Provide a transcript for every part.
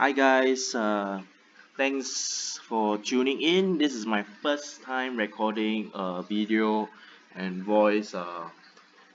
Hi guys, thanks for tuning in. This is my first time recording a video and voice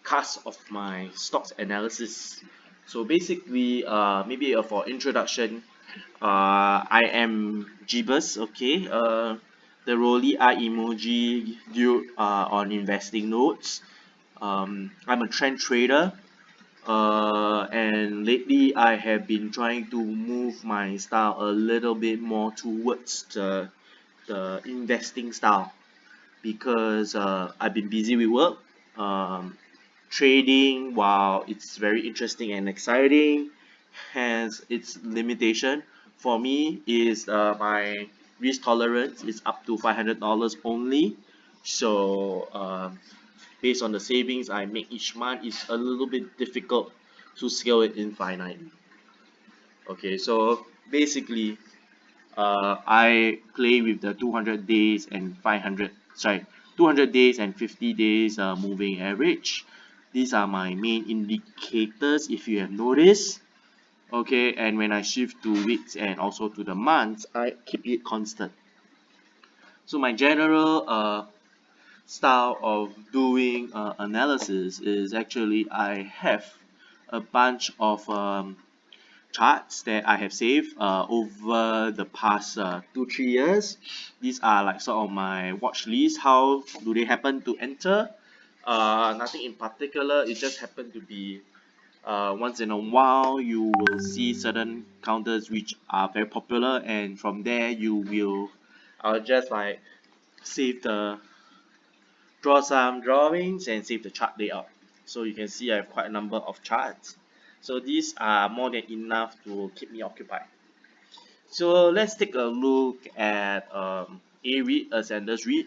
cast of my stocks analysis. So basically, maybe for introduction, I am Jebus, okay? The rolly eye emoji dude on investing notes. I'm a trend trader, and lately I have been trying to move my style a little bit more towards the investing style because I've been busy with work. Trading, while it's very interesting and exciting, has its limitation. For me, is my risk tolerance is up to $500 only. So based on the savings I make each month, it's a little bit difficult to scale it infinitely. Okay, so basically, I play with the 200 days and 200 days and 50 days moving average. These are my main indicators if you have noticed. Okay, and when I shift to weeks and also to the months, I keep it constant. So my general style of doing analysis is actually I have a bunch of charts that I have saved over the past 2-3 years. These are like sort of my watch list. How do they happen to enter? Nothing in particular. It just happened to be once in a while you will see certain counters which are very popular, and from there you will just like save the draw some drawings and save the chart layout. So you can see I have quite a number of charts. So these are more than enough to keep me occupied. So let's take a look at A REIT, Ascenders REIT.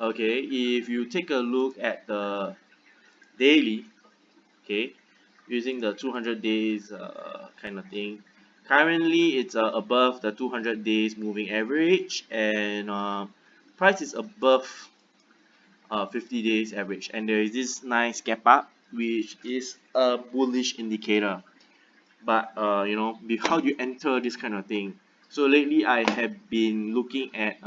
Okay, if you take a look at the daily, okay, using the 200 days kind of thing, currently it's above the 200 days moving average, and price is above 50 days average, and there is this nice gap up which is a bullish indicator. But how do you enter this kind of thing? So lately I have been looking at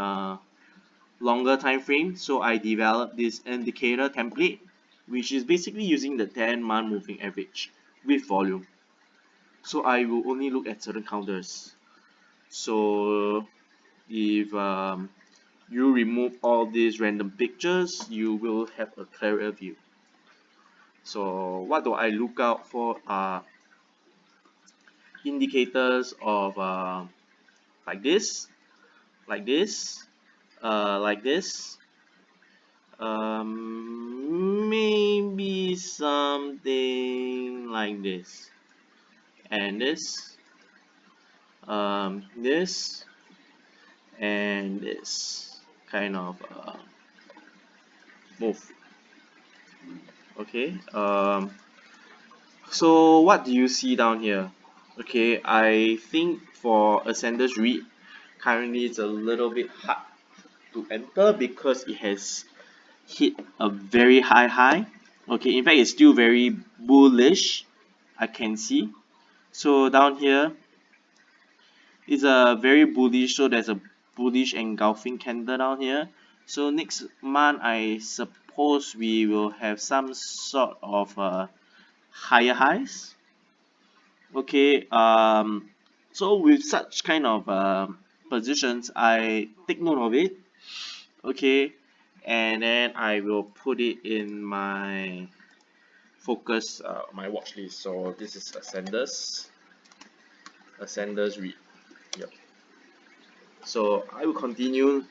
longer time frame, so I developed this indicator template which is basically using the 10-month moving average with volume. So I will only look at certain counters. So if you remove all these random pictures, you will have a clearer view. So what do I look out for are indicators of like this, like this, like this, maybe something like this, and this, and this kind of move. Okay. So what do you see down here? Okay, I think for Ascenders REIT, currently it's a little bit hard to enter because it has hit a very high. Okay, in fact it's still very bullish, I can see. So down here is a very bullish, so there's a bullish engulfing candle down here. So next month I suppose we will have some sort of higher highs. Okay, so with such kind of positions, I take note of it. Okay, and then I will put it in my focus, my watch list. So this is Ascenders REIT. Yep. So I will continue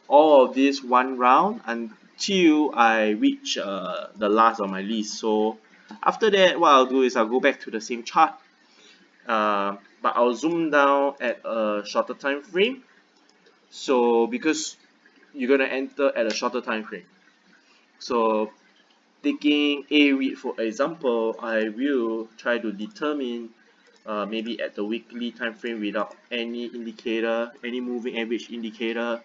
all of this one round until I reach the last of my list. So after that, what I'll do is I'll go back to the same chart, but I'll zoom down at a shorter time frame. So because you're gonna enter at a shorter time frame, so taking a REIT for example, I will try to determine maybe at the weekly time frame without any indicator, any moving average indicator.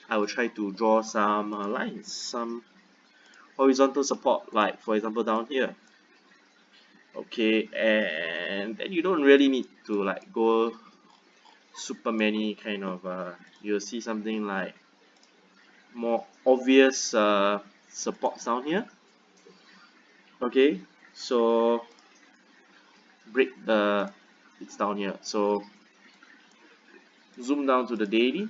I will try to draw some lines, some horizontal support, like for example down here. Okay, and then you don't really need to like go super many kind of you'll see something like more obvious supports down here. Okay, so break the it's down here, so zoom down to the daily.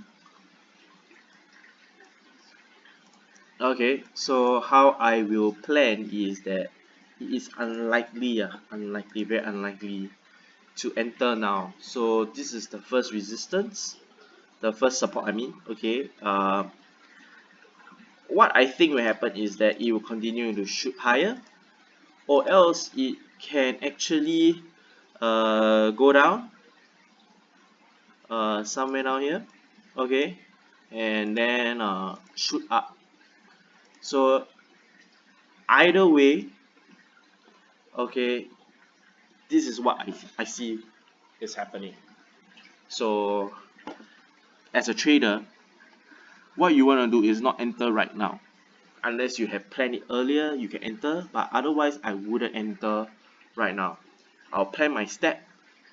Okay, so how I will plan is that it is unlikely, unlikely, very unlikely to enter now. So this is the first resistance, the first support I mean. Okay, what I think will happen is that it will continue to shoot higher, or else it can actually go down somewhere down here. Okay, and then shoot up. So either way, okay, this is what I see is happening. So as a trader, what you want to do is not enter right now. Unless you have planned it earlier, you can enter, but otherwise I wouldn't enter right now. I'll plan my step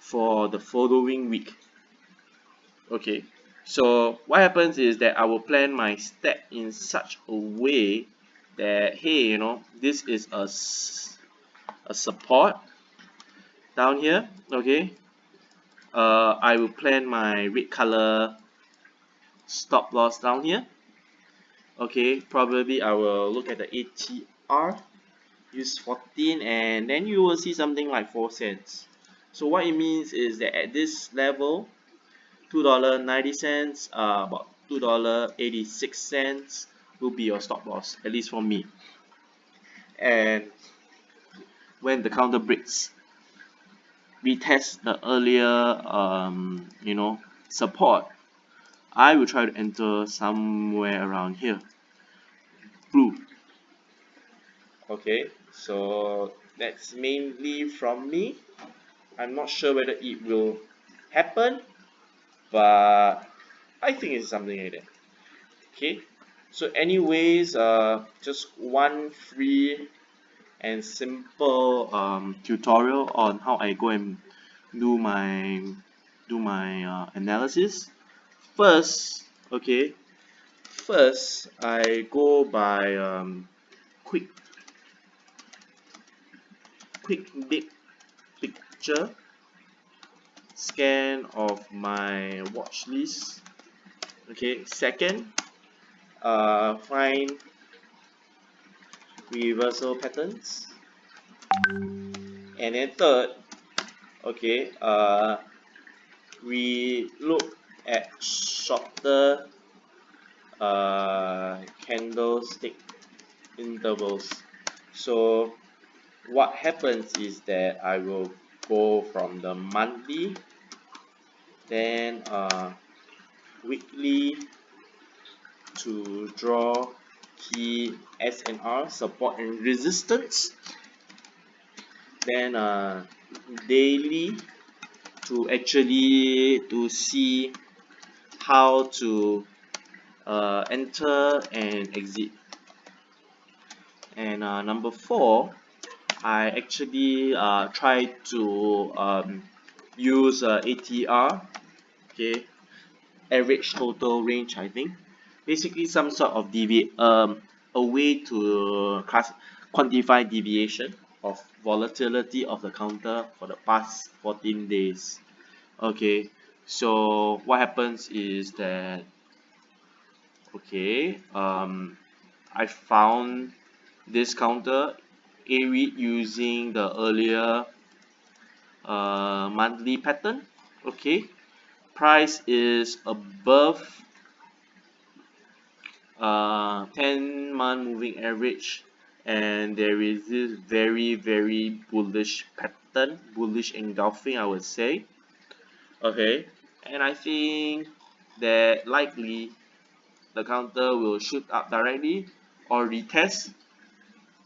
for the following week. Okay, so what happens is that I will plan my step in such a way that, hey, this is a support down here. Okay, I will plan my red color stop loss down here. Okay, probably I will look at the ATR, use 14, and then you will see something like 4 cents. So what it means is that at this level, $2.90, about $2.86 will be your stop loss, at least for me. And when the counter breaks, retest the earlier support, I will try to enter somewhere around here, blue. Okay, so that's mainly from me. I'm not sure whether it will happen, but I think it's something like that. Okay, so anyways, just one free and simple tutorial on how I go and do my analysis. First, okay, first I go by quick big picture scan of my watch list. Okay, second, find reversal patterns, and then third, okay, we look at shorter candlestick intervals. So what happens is that I will go from the monthly, then weekly, to draw key S and R, support and resistance, then daily to actually to see how to enter and exit. And number 4, I actually try to use ATR, okay, average total range, I think. Basically some sort of a way to quantify deviation of volatility of the counter for the past 14 days. Okay, so what happens is that, okay, I found this counter AREIT using the earlier monthly pattern. Okay, price is above 10-month moving average, and there is this very bullish pattern, bullish engulfing, I would say. Okay, and I think that likely the counter will shoot up directly or retest,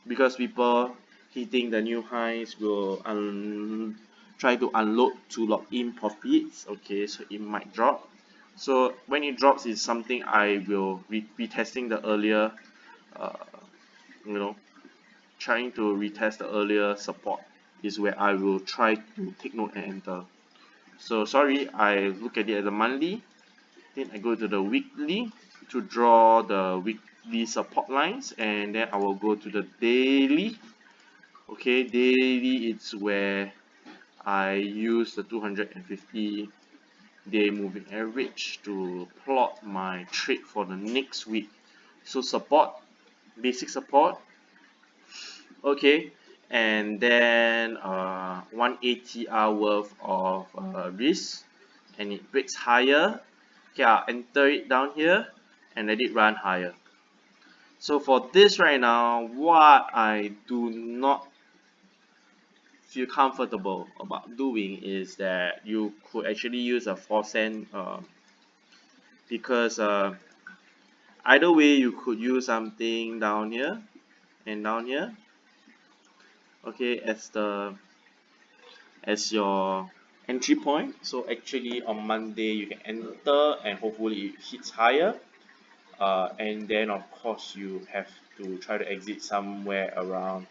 because people hitting the new highs will try to unload to lock in profits. Okay, so it might drop. So when it drops is something I will be testing the earlier, uh, you know trying to retest the earlier support. is where I will try to take note and enter. So sorry, I look at it as a monthly, then I go to the weekly to draw the weekly support lines, and then I will go to the daily. Okay, daily it's where I use the 250 day moving average to plot my trade for the next week. So support, basic support, okay, and then 180 hour worth of risk, and it breaks higher. Okay, I'll enter it down here and let it run higher. So for this right now, what I do not feel comfortable about doing is that you could actually use a 4 cent, because either way you could use something down here and down here, okay, as your entry point. So actually on Monday you can enter and hopefully it hits higher, and then of course you have to try to exit somewhere around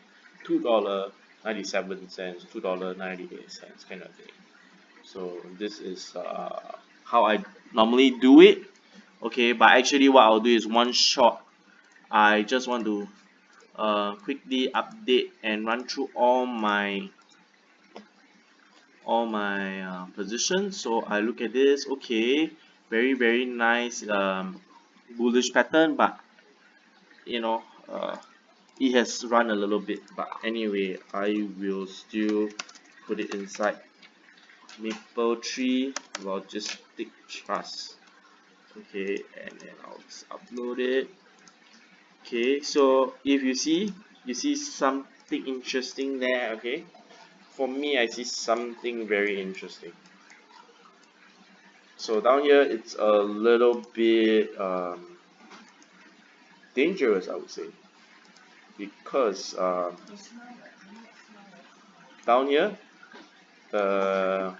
$2.97, $2.98 kind of thing. So this is how I normally do it. Okay, but actually what I'll do is one shot. I just want to quickly update and run through all my positions. So I look at this. Okay, very nice bullish pattern, but you know it has run a little bit. But anyway, I will still put it inside Maple Tree Logistic Trust. Okay, and then I'll just upload it. Okay, so if you see something interesting there. Okay, for me I see something very interesting. So down here it's a little bit dangerous, I would say, because down here the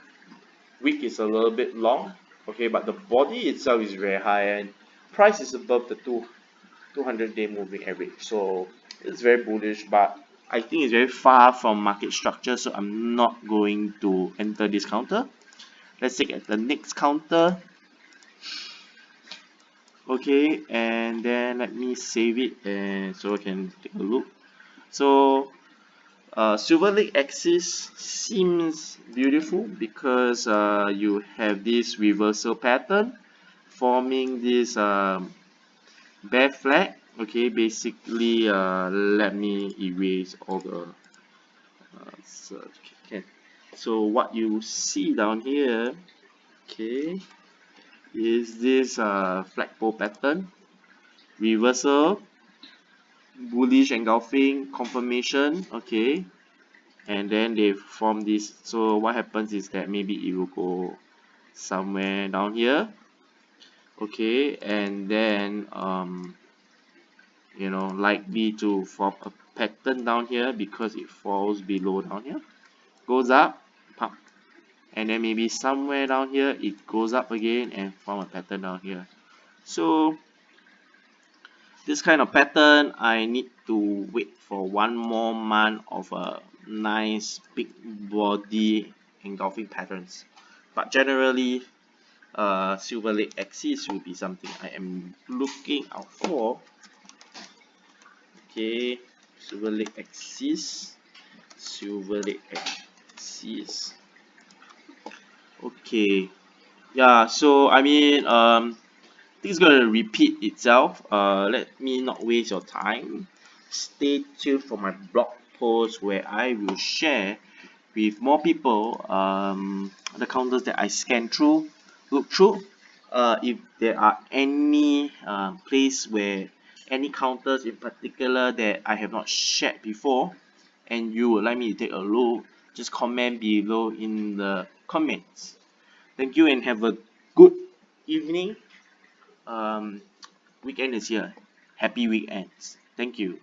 wick is a little bit long, okay, but the body itself is very high and price is above the 200-day moving average. So it's very bullish, but I think it's very far from market structure, so I'm not going to enter this counter. Let's take at the next counter. Okay, and then let me save it and so I can take a look. So Silver Lake axis seems beautiful because you have this reversal pattern forming this bear flag. Okay, basically let me erase all the search. Okay, so what you see down here, okay, is this flagpole pattern, reversal, bullish engulfing, confirmation, okay, and then they form this. So what happens is that maybe it will go somewhere down here, okay, and then likely to form a pattern down here because it falls below down here, goes up, pump, and then maybe somewhere down here it goes up again and form a pattern down here. So this kind of pattern I need to wait for one more month of a nice big body engulfing patterns, but generally Silver Lake axis will be something I am looking out for. Okay, Silver Lake axis, Silver Lake axis. Okay, yeah, so I mean this is gonna repeat itself. Let me not waste your time. Stay tuned for my blog post where I will share with more people the counters that I scan through, look through. If there are any place where any counters in particular that I have not shared before and you would like me to take a look, just comment below in the comments. Thank you and have a good evening. um, Weekend is here. Happy weekends. Thank you.